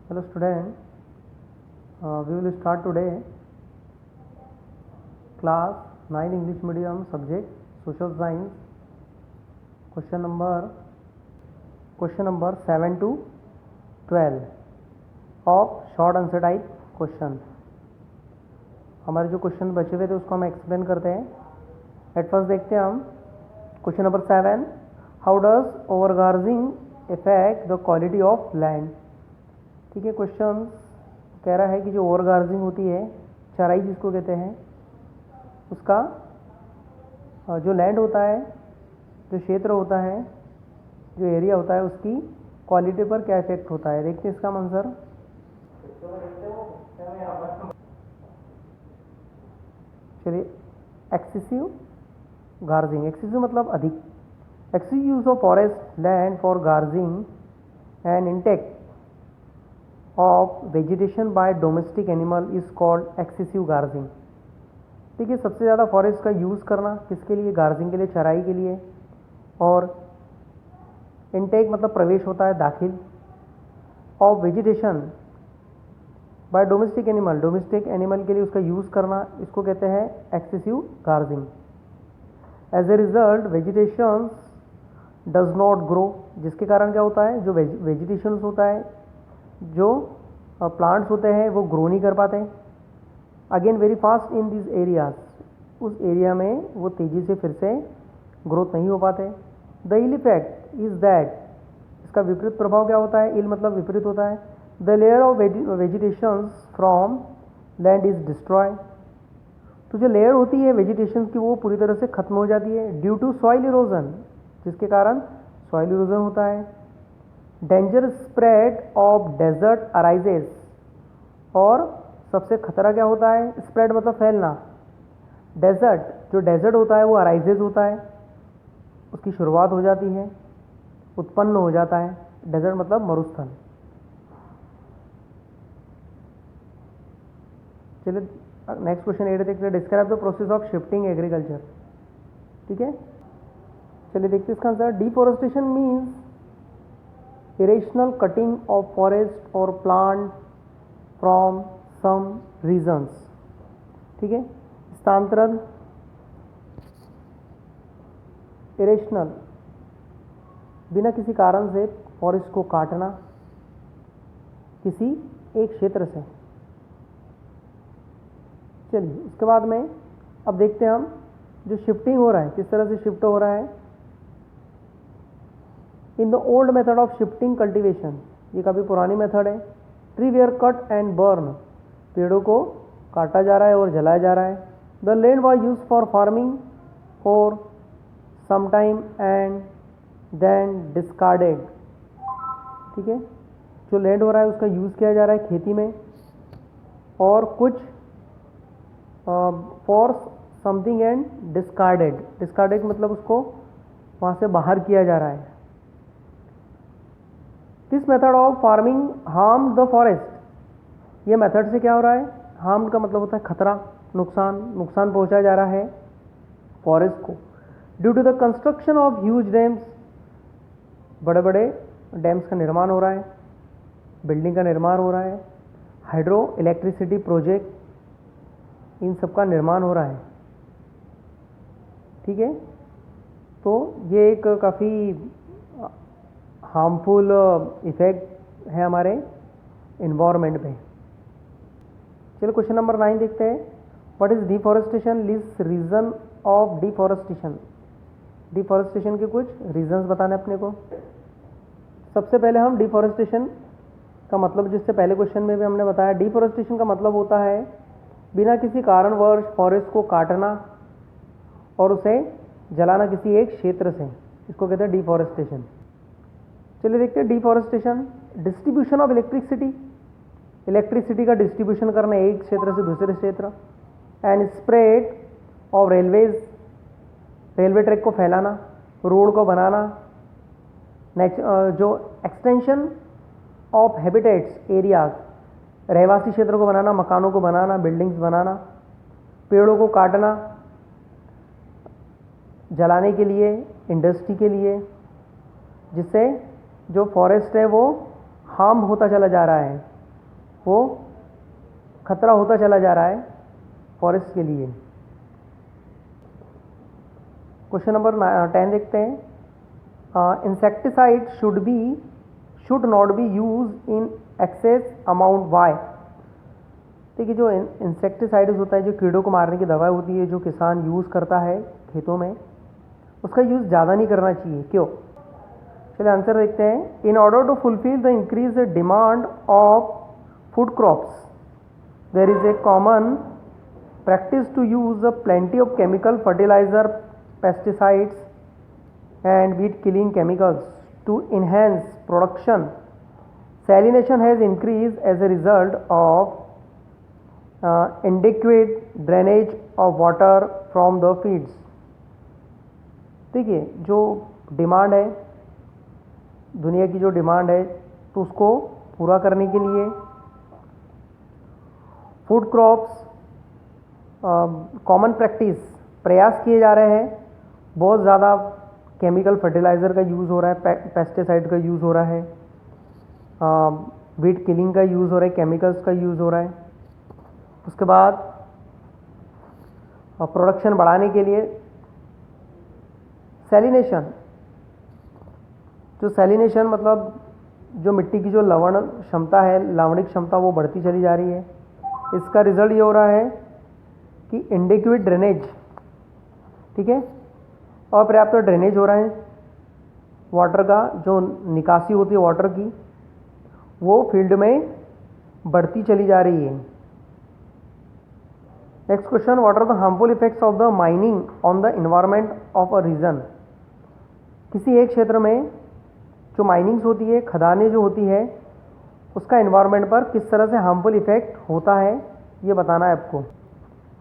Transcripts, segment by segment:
Hello student, we will start today class 9 English medium subject social science question number 7 to 12 of short answer type question। हमारे जो question बचे हुए थे उसको हम एक्सप्लेन करते हैं। एट फर्स्ट देखते हैं हम question number 7, how does overgrazing effect the quality of land. ठीक है, क्वेश्चन कह रहा है कि जो ओवरगार्जिंग होती है, चराई जिसको कहते हैं, उसका जो लैंड होता है, जो क्षेत्र होता है, जो एरिया होता है, उसकी क्वालिटी पर क्या इफेक्ट होता है। देखते हैं इसका आंसर। चलिए, एक्सेसिव गार्जिंग, एक्सेसिव मतलब अधिक, excessive use of forest land for grazing and intake of vegetation by domestic animal is called excessive grazing. देखिए, सबसे ज़्यादा फॉरेस्ट का यूज़ करना किसके लिए? गार्जिंग के लिए, चराई के लिए। और इनटेक मतलब प्रवेश होता है, दाखिल। Of vegetation by domestic animal, domestic animal के लिए उसका यूज़ करना, इसको कहते हैं excessive grazing. As a result vegetation does not grow, जिसके कारण क्या होता है, जो वेजिटेशन होता है, जो प्लांट्स होते हैं, वो ग्रो नहीं कर पाते। Again very fast in this areas, उस एरिया में वो तेज़ी से फिर से ग्रोथ नहीं हो पाते। The ill effect is that, इसका विपरीत प्रभाव क्या होता है? इल मतलब विपरीत होता है। The layer of vegetation from land is destroy, तो जो लेयर होती है वेजिटेशन की, वो पूरी तरह से खत्म हो जाती है। ड्यू टू सॉइल इरोजन, जिसके कारण सॉइल इरोजन होता है। Danger spread of desert arises, और सबसे खतरा क्या होता है? स्प्रेड मतलब फैलना। डेजर्ट, जो डेजर्ट होता है वो अराइजेस होता है, उसकी शुरुआत हो जाती है, उत्पन्न हो जाता है। डेजर्ट मतलब मरुस्थल। चलिए नेक्स्ट क्वेश्चन 8 देखते हैं। Describe the process of shifting agriculture. ठीक है, चलिए देखते हैं इसका answer. Deforestation means irrational cutting of forest or plant from some reasons। ठीक है, स्थानांतरण, irrational, बिना किसी कारण से फॉरेस्ट को काटना किसी एक क्षेत्र से। चलिए उसके बाद में अब देखते हैं हम जो शिफ्टिंग हो रहा है, किस तरह से शिफ्ट हो रहा है। In the old method of shifting cultivation, ये काफ़ी पुरानी मेथड है। Tree were cut and burn, पेड़ों को काटा जा रहा है और जलाया जा रहा है। The land was use for farming for some time and then discarded. ठीक है, जो लैंड हो रहा है उसका यूज़ किया जा रहा है खेती में, और कुछ for something and discarded, discarded मतलब उसको वहाँ से बाहर किया जा रहा है। This method of farming harm the forest, ये मेथड से क्या हो रहा है? हार्म का मतलब होता है खतरा, नुकसान, नुकसान पहुंचाया जा रहा है फॉरेस्ट को। Due to the construction of huge dams, बड़े बड़े डैम्स का निर्माण हो रहा है, बिल्डिंग का निर्माण हो रहा है, हाइड्रो इलेक्ट्रिसिटी प्रोजेक्ट, इन सब का निर्माण हो रहा है। ठीक है, तो ये एक काफ़ी हार्मफुल इफेक्ट है हमारे इन्वायरमेंट पे। चलो क्वेश्चन नंबर 9 देखते हैं। What is deforestation, list reason of deforestation. Deforestation के कुछ रीजंस बताने अपने को। सबसे पहले हम डिफॉरेस्टेशन का मतलब, जिससे पहले क्वेश्चन में भी हमने बताया, डिफॉरेस्टेशन का मतलब होता है बिना किसी कारणवश फॉरेस्ट को काटना और उसे जलाना किसी एक क्षेत्र से, इसको कहते हैं डिफॉरेस्टेशन। चलिए देखते हैं deforestation. Distribution of electricity, electricity का डिस्ट्रीब्यूशन करना एक क्षेत्र से दूसरे क्षेत्र। And spread of railways, railway track को फैलाना, रोड को बनाना। जो एक्सटेंशन ऑफ हैबिटेट्स एरियाज, रहवासी क्षेत्र को बनाना, मकानों को बनाना, बिल्डिंग्स बनाना। पेड़ों को काटना जलाने के लिए, इंडस्ट्री के लिए, जिससे जो फॉरेस्ट है वो हार्म होता चला जा रहा है। वो खतरा होता चला जा रहा है फॉरेस्ट के लिए। क्वेश्चन नंबर 10 देखते हैं। Insecticide should not be use in excess amount, why. देखिए जो इंसेक्टिसाइड्स होता है, जो कीड़ों को मारने की दवा होती है, जो किसान यूज़ करता है खेतों में, उसका यूज़ ज़्यादा नहीं करना चाहिए। क्यों? चलिए आंसर देखते हैं। In order to fulfil the increase demand of food crops there is a common practice to use a plenty of chemical fertilizer, pesticides and weed killing chemicals to enhance production. Salination has increased as a result of inadequate drainage of water from the fields. देखिए जो demand है, दुनिया की जो demand है, तो उसको पूरा करने के लिए फूड क्रॉप्स कॉमन प्रैक्टिस प्रयास किए जा रहे हैं। बहुत ज़्यादा केमिकल फर्टिलाइज़र का यूज़ हो रहा है, पेस्टिसाइड का यूज़ हो रहा है, वीड किलिंग का यूज़ हो रहा है, केमिकल्स का यूज़ हो रहा है। उसके बाद प्रोडक्शन बढ़ाने के लिए सैलिनेशन, जो सैलिनेशन मतलब जो मिट्टी की जो लवण क्षमता है, लवणिक क्षमता, वो बढ़ती चली जा रही है। इसका रिजल्ट ये हो रहा है कि इनडेक्वेट ड्रेनेज, ठीक है, अपर्याप्त ड्रेनेज हो रहा है वाटर का, जो निकासी होती है वाटर की, वो फील्ड में बढ़ती चली जा रही है। Next question, what are the harmful effects of the mining on the environment of a region. किसी एक क्षेत्र में जो माइनिंग्स होती है, खदानें जो होती है, उसका एनवायरनमेंट पर किस तरह से हार्मफुल इफेक्ट होता है, ये बताना है आपको।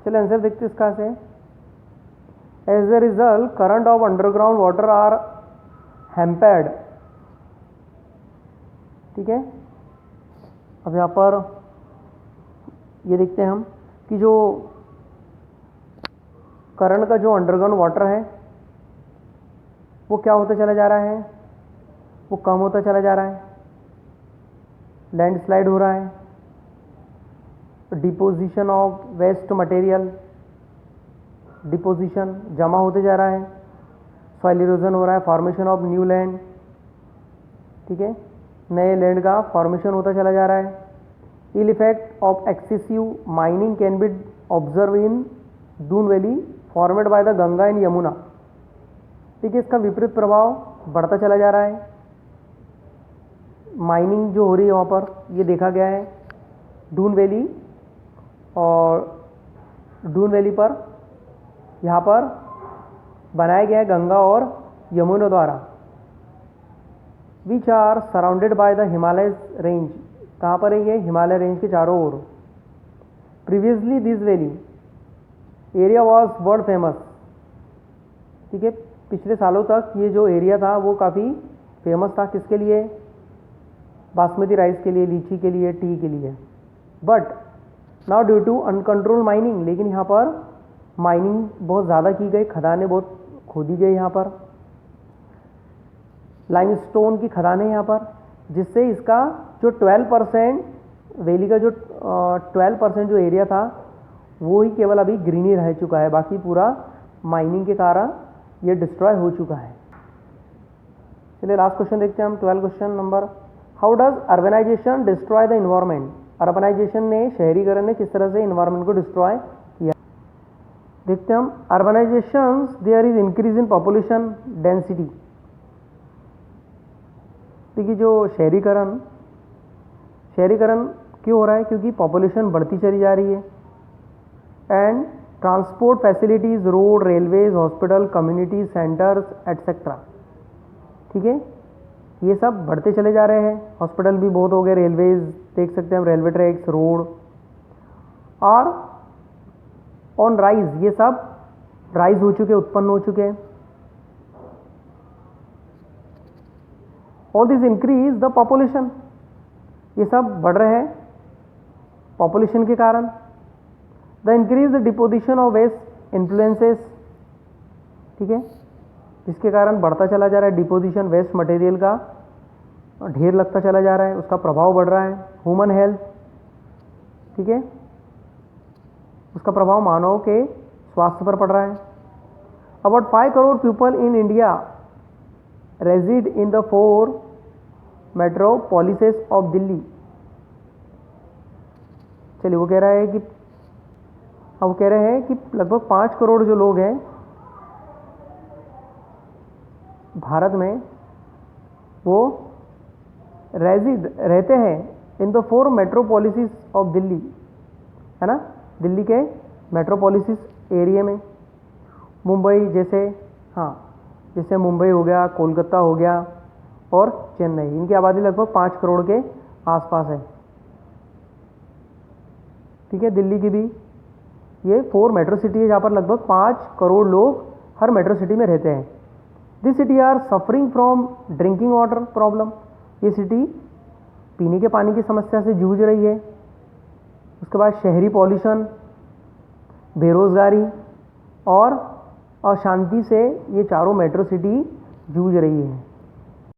चलिए आंसर देखते हैं इसका से। As a result current of underground water are hampered, ठीक है। अब यहाँ पर ये देखते हैं हम कि जो करंट का जो अंडरग्राउंड वाटर है वो क्या होता चला जा रहा है, वो कम होता चला जा रहा है, लैंडस्लाइड हो रहा है, deposition of waste material, deposition जमा होते जा रहा है, सॉइल इरोजन हो रहा है, फॉर्मेशन ऑफ न्यू लैंड, ठीक है, नए लैंड का फॉर्मेशन होता चला जा रहा है। Ill effect of excessive mining can be observe in Doon valley formed by the Ganga and Yamuna, ठीक है। इसका विपरीत प्रभाव बढ़ता चला जा रहा है। माइनिंग जो हो रही है वहाँ पर, ये देखा गया है डून वैली, और डून वैली पर यहाँ पर बनाया गया है गंगा और यमुना द्वारा, which are surrounded by the Himalaya range. कहाँ पर है ये? हिमालय रेंज के चारों ओर। Previously this valley area was world famous, ठीक है। पिछले सालों तक ये जो एरिया था वो काफ़ी फेमस था। किसके लिए? बासमती राइस के लिए, लीची के लिए, टी के लिए। But now due to uncontrol mining, लेकिन यहाँ पर माइनिंग बहुत ज़्यादा की गई, खदानें बहुत खोदी गई यहाँ पर, लाइमस्टोन की खदानें यहाँ पर, जिससे इसका जो 12% वैली का जो 12% जो एरिया था वो ही केवल अभी ग्रीनी रह चुका है, बाकी पूरा माइनिंग के कारण ये डिस्ट्रॉय हो चुका है। चलिए लास्ट क्वेश्चन देखते हैं हम, 12 क्वेश्चन नंबर। How does urbanization destroy the environment. Urbanization ने, शहरीकरण ने किस तरह से इन्वायरमेंट को डिस्ट्रॉय किया, देखते हैं हम। Urbanization there is increase in population density. देखिए जो शहरीकरण क्यों हो रहा है? क्योंकि पॉपुलेशन बढ़ती चली जा रही है, and transport facilities, road, railways, hospital, community centres etcetera, ठीक है, ये सब बढ़ते चले जा रहे हैं। हॉस्पिटल भी बहुत हो गए, रेलवेज देख सकते हैं हम, रेलवे ट्रैक्स, रोड, और ऑन राइज, ये सब राइज हो चुके, उत्पन्न हो चुके हैं। All this increase the population, ये सब बढ़ रहे हैं पॉपुलेशन के कारण। The increase the deposition of waste influences, ठीक है, जिसके कारण बढ़ता चला जा रहा है डिपोजिशन, वेस्ट मटेरियल का ढेर लगता चला जा रहा है, उसका प्रभाव बढ़ रहा है। ह्यूमन हेल्थ, ठीक है, उसका प्रभाव मानव के स्वास्थ्य पर पड़ रहा है। About 5 crore people in India reside in the 4 metropolises of Delhi. चलिए वो कह रहा है कि अब कह रहे हैं कि लगभग 5 करोड़ जो लोग हैं भारत में वो रहते हैं इन द 4 मेट्रोपोलिसिस ऑफ दिल्ली, है ना, दिल्ली के मेट्रोपोलिसिस एरिया में। मुंबई जैसे, हाँ, जैसे मुंबई हो गया, कोलकाता हो गया और चेन्नई, इनकी आबादी लगभग 5 करोड़ के आसपास है। ठीक है, दिल्ली की भी ये 4 मेट्रो सिटी है जहाँ पर लगभग 5 करोड़ लोग हर मेट्रो सिटी में रहते हैं। This city are suffering from drinking water problem. ये सिटी पीने के पानी की समस्या से जूझ रही है। उसके बाद शहरी पॉल्यूशन, बेरोजगारी और अशांति से ये चारों मेट्रो सिटी जूझ रही है।